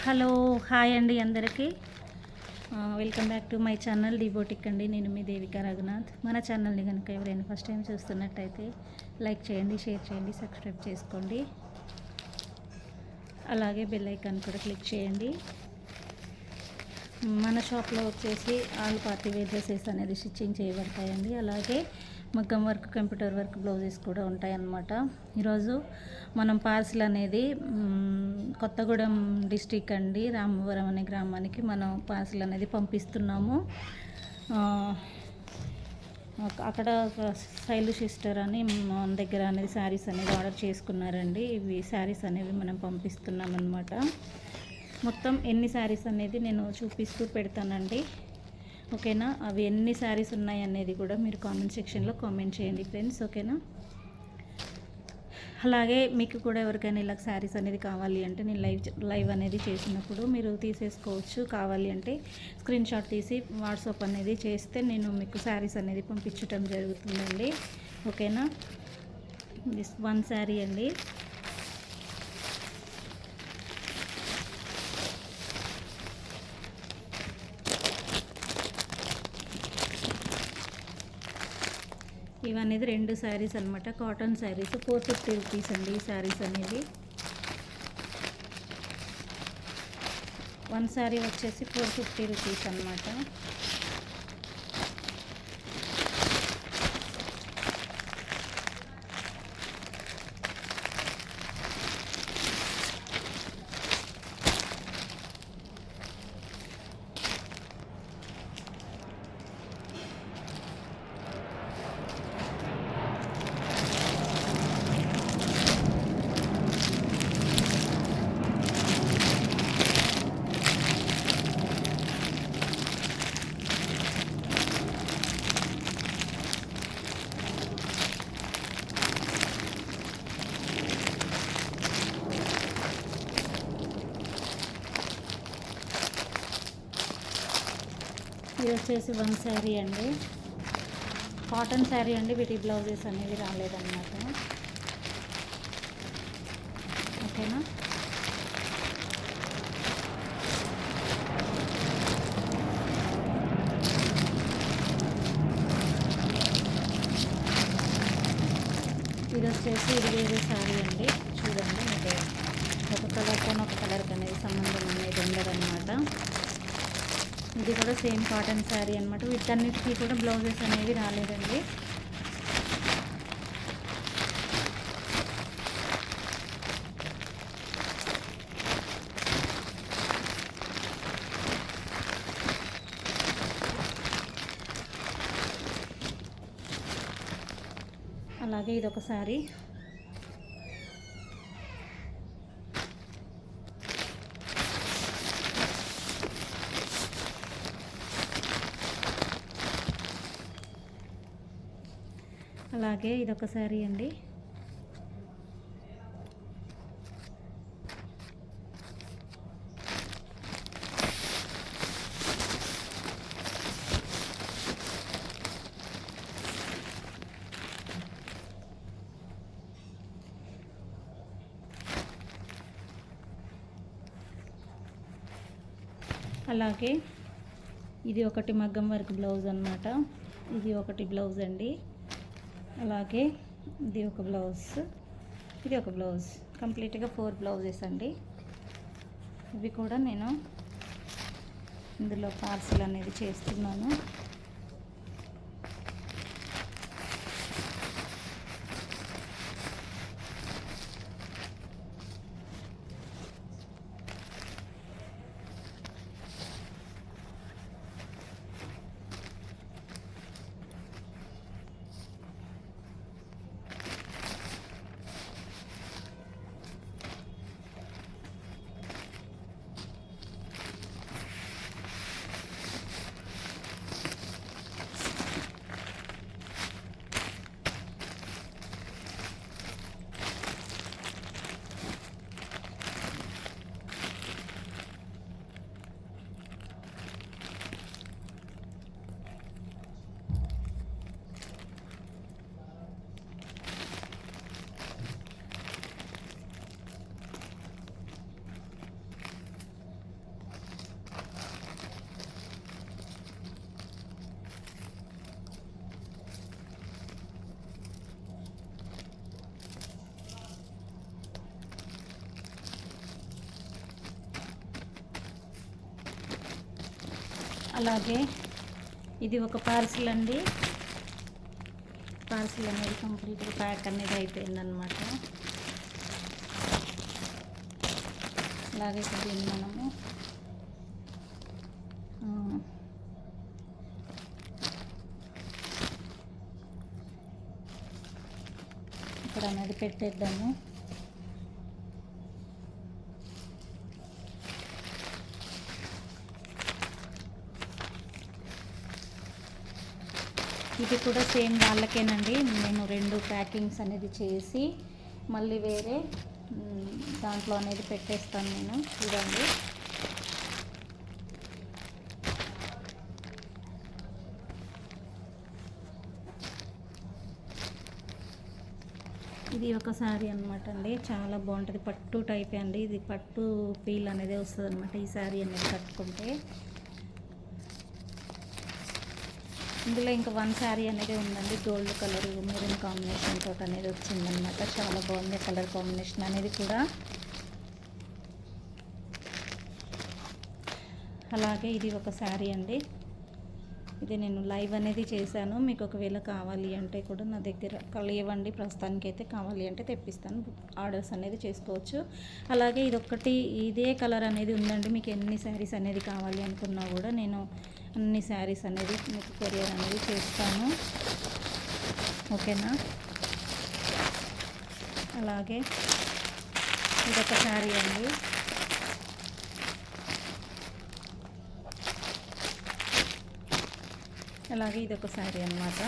Hello hi అండి అందరికీ welcome back to my channel డిబోటిక్ అండి. నేను మీ దేవిక రఘునాథ్. మన ఛానల్ని కనుక ఎవరైనా ఫస్ట్ టైం చూస్తున్నట్టయితే లైక్ చేయండి, షేర్ చేయండి, సబ్స్క్రైబ్ చేసుకోండి. అలాగే బెల్ ఐకాన్ కూడా క్లిక్ చేయండి. మన షాప్లో వచ్చేసి ఆల్ పార్టీ వేర్ డ్రెస్సెస్ అనేది స్టిచ్చింగ్ చేయబడతాయండి. అలాగే మగ్గం వర్క్, కంప్యూటర్ వర్క్ బ్లౌజెస్ కూడా ఉంటాయన్నమాట. ఈరోజు మనం పార్సిల్ అనేది కొత్తగూడెం డిస్టిక్ అండి, రామవరం అనే గ్రామానికి మనం పార్సిల్ అనేది పంపిస్తున్నాము. అక్కడ శైలు సిస్టర్ అని మన దగ్గర అనేది శారీస్ అనేది ఆర్డర్ చేసుకున్నారండి. ఇవి శారీస్ అనేవి మనం పంపిస్తున్నాం అన్నమాట. మొత్తం ఎన్ని శారీస్ అనేది నేను చూపిస్తూ పెడతానండి, ఓకేనా. అవి ఎన్ని శారీస్ ఉన్నాయి అనేది కూడా మీరు కామెంట్ సెక్షన్లో కామెంట్ చేయండి ఫ్రెండ్స్, ఓకేనా. అలాగే మీకు కూడా ఎవరికైనా ఇలా శారీస్ అనేది కావాలి అంటే నేను లైవ్ అనేది చేసినప్పుడు మీరు తీసేసుకోవచ్చు. కావాలి అంటే స్క్రీన్ షాట్ తీసి వాట్సాప్ అనేది చేస్తే నేను మీకు శారీస్ అనేది పంపించడం జరుగుతుందండి, ఓకేనా. దిస్ వన్ శారీ అండి. ఇవనేది 2 శారీస్ అనమాట, కాటన్ శారీస్. 450 రూపీస్ అండి ఈ శారీస్ అనేది. 1 శారీ వచ్చేసి 450 రూపీస్ అనమాట. ఇది వచ్చేసి 1 శారీ అండి, కాటన్ శారీ అండి. వీటి బ్లౌజెస్ అనేవి రాలేదన్నమాట, ఓకేనా. ఇది వచ్చేసి ఇది వేరే శారీ అండి. చూడండి, మీకు ఒక కలర్తో ఒక కలర్కి అనేది సంబంధం అనేది ఉండదన్నమాట. ఇది కూడా సేమ్ కాటన్ శారీ అనమాట. వీటన్నిటికీ కూడా బ్లౌజెస్ అనేవి రాలేదండి. అలాగే ఇదొక శారీ. అలాగే ఇదొక శారీ అండి. అలాగే ఇది ఒకటి మగ్గం వర్క్ బ్లౌజ్ అన్నమాట. ఇది ఒకటి బ్లౌజ్ అండి. అలాగే ఇది ఒక బ్లౌజ్, ఇది ఒక బ్లౌజ్. కంప్లీట్గా 4 బ్లౌజెస్ అండి. ఇవి కూడా నేను ఇందులో పార్సిల్ అనేది చేస్తున్నాను. అలాగే ఇది ఒక పార్సిల్ అండి. పార్సిల్ అనేది కంప్లీట్గా ప్యాక్ అనేది అయిపోయిందనమాట. అలాగే దీన్ని మనము ఇక్కడ అనేది పెట్టేద్దాము. ఇది కూడా సేమ్ వాళ్ళకేనండి. నేను 2 ప్యాకింగ్స్ అనేది చేసి మళ్ళీ వేరే దాంట్లో అనేది పెట్టేస్తాను నేను. చూడండి, ఇది ఒక శారీ అనమాట అండి. చాలా బాగుంటుంది, పట్టు టైప్ అండి. ఇది పట్టు ఫీల్ అనేది వస్తుంది అనమాట ఈ శారీ అనేది కట్టుకుంటే. ఇందులో ఇంకా 1 శారీ అనేది ఉందండి. గోల్డ్ కలర్ మెరూన్ కాంబినేషన్ తోటి అనేది వచ్చిందనమాట. చాలా బాగుంది కలర్ కాంబినేషన్ అనేది కూడా. అలాగే ఇది ఒక శారీ అండి. ఇది నేను లైవ్ అనేది చేశాను. మీకు ఒకవేళ కావాలి అంటే కూడా నా దగ్గర లేవండి ప్రస్తుతానికి అయితే. కావాలి అంటే తెప్పిస్తాను, ఆర్డర్స్ అనేది చేసుకోవచ్చు. అలాగే ఇదొక్కటి ఇదే కలర్ అనేది ఉందండి. మీకు ఎన్ని శారీస్ అనేది కావాలి అనుకున్నా కూడా నేను అన్ని శారీస్ అనేది మీకు కొరియర్ అనేది చేస్తాను, ఓకేనా. అలాగే ఇదొక శారీ అండి. అలాగే ఇదొక శారీ అన్నమాట.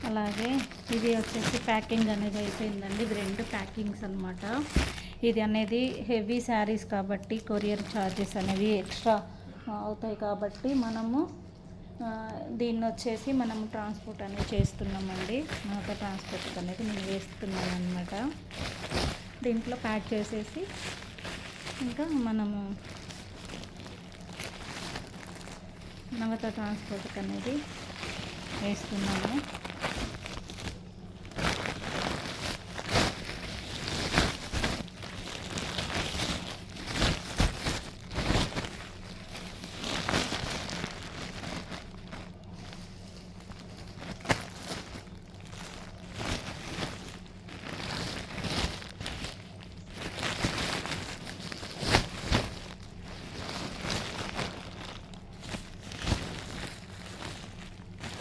అలాగే ఇది వచ్చేసి ప్యాకింగ్ అనేది అయిపోయిందండి. ఇది 2 ప్యాకింగ్స్ అనమాట. ఇది అనేది హెవీ శారీస్ కాబట్టి కొరియర్ ఛార్జెస్ అనేవి ఎక్స్ట్రా అవుతాయి కాబట్టి మనము దీన్ని వచ్చేసి మనము ట్రాన్స్పోర్ట్ అనేది చేస్తున్నామండి. నాతో ట్రాన్స్పోర్ట్ అనేది నేను వేస్తున్నాను అనమాట. దీంట్లో ప్యాక్ చేసేసి ఇంకా మనము నవత ట్రాన్స్పోర్ట్ అనేది వేస్తున్నాము.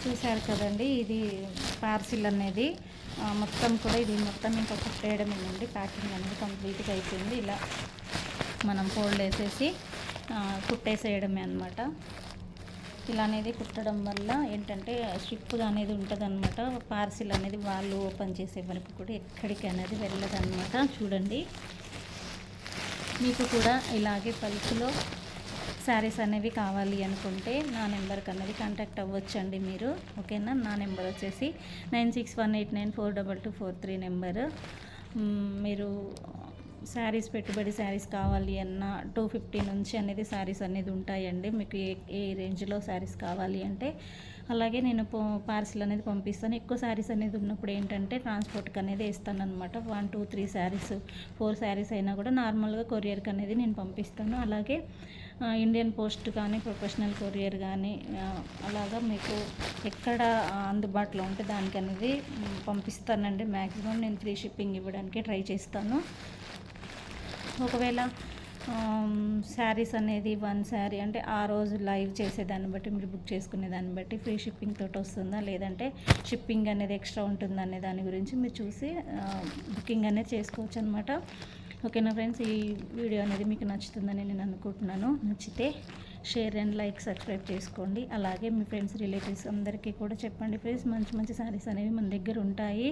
చూశారు కదండి, ఇది పార్సిల్ అనేది మొత్తం కూడా ఇది మొత్తం ఇంకా కుట్టేయడమేనండి. ప్యాకింగ్ అనేది కంప్లీట్గా అయిపోయింది. ఇలా మనం ఫోల్డ్ వేసేసి కుట్టేసేయడమే అనమాట. ఇలా అనేది కుట్టడం వల్ల ఏంటంటే స్ట్రిప్గా అనేది ఉంటుంది అనమాట. పార్సిల్ అనేది వాళ్ళు ఓపెన్ చేసే వరకు కూడా ఎక్కడికి అనేది వెళ్ళదన్నమాట. చూడండి, మీకు కూడా ఇలాగే పల్క్లో శారీస్ అనేవి కావాలి అనుకుంటే నా నెంబర్కి అనేది కాంటాక్ట్ అవ్వచ్చండి మీరు, ఓకేనా. నా నెంబర్ వచ్చేసి 9618942243 నెంబరు. మీరు శారీస్ పెట్టుబడి శారీస్ కావాలి అన్న 250 నుంచి అనేది శారీస్ అనేది ఉంటాయండి. మీకు ఏ రేంజ్లో శారీస్ కావాలి అంటే అలాగే నేను పార్సిల్ అనేది పంపిస్తాను. ఎక్కువ శారీస్ అనేది ఉన్నప్పుడు ఏంటంటే ట్రాన్స్పోర్ట్కి అనేది వేస్తాను అనమాట. 1, 2, 3 శారీస్ 4 శారీస్ అయినా కూడా నార్మల్గా కొరియర్కి అనేది నేను పంపిస్తాను. అలాగే ఇండియన్ పోస్ట్ కానీ ప్రొఫెషనల్ కొరియర్ కానీ అలాగా మీకు ఎక్కడ అందుబాటులో ఉంటే దానికి అనేది పంపిస్తానండి. మ్యాక్సిమం నేను ఫ్రీ షిప్పింగ్ ఇవ్వడానికి ట్రై చేస్తాను. ఒకవేళ శారీస్ అనేది 1 శారీ అంటే ఆ రోజు లైవ్ చేసేదాన్ని బట్టి మీరు బుక్ చేసుకునే దాన్ని బట్టి ఫ్రీ షిప్పింగ్ తోటి వస్తుందా లేదంటే షిప్పింగ్ అనేది ఎక్స్ట్రా ఉంటుందా అనే దాని గురించి మీరు చూసి బుకింగ్ అనేది చేసుకోవచ్చు అనమాట. ఓకేనా ఫ్రెండ్స్, ఈ వీడియో అనేది మీకు నచ్చుతుందని నేను అనుకుంటున్నాను. నచ్చితే షేర్ అండ్ లైక్, సబ్స్క్రైబ్ చేసుకోండి. అలాగే మీ ఫ్రెండ్స్, రిలేటివ్స్ అందరికీ కూడా చెప్పండి ఫ్రెండ్స్. మంచి మంచి శారీస్ అనేవి మన దగ్గర ఉంటాయి.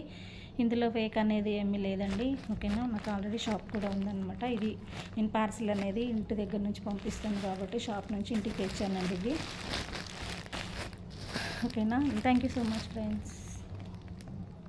ఇందులో ఫేక్ అనేది ఏమీ లేదండి. ఓకేనా, నాకు ఆల్రెడీ షాప్ కూడా ఉందన్నమాట. ఇది నేను పార్సిల్ అనేది ఇంటి దగ్గర నుంచి పంపిస్తాను కాబట్టి షాప్ నుంచి ఇంటికి తెచ్చానండి ఇది. ఓకేనా, thank you so much friends.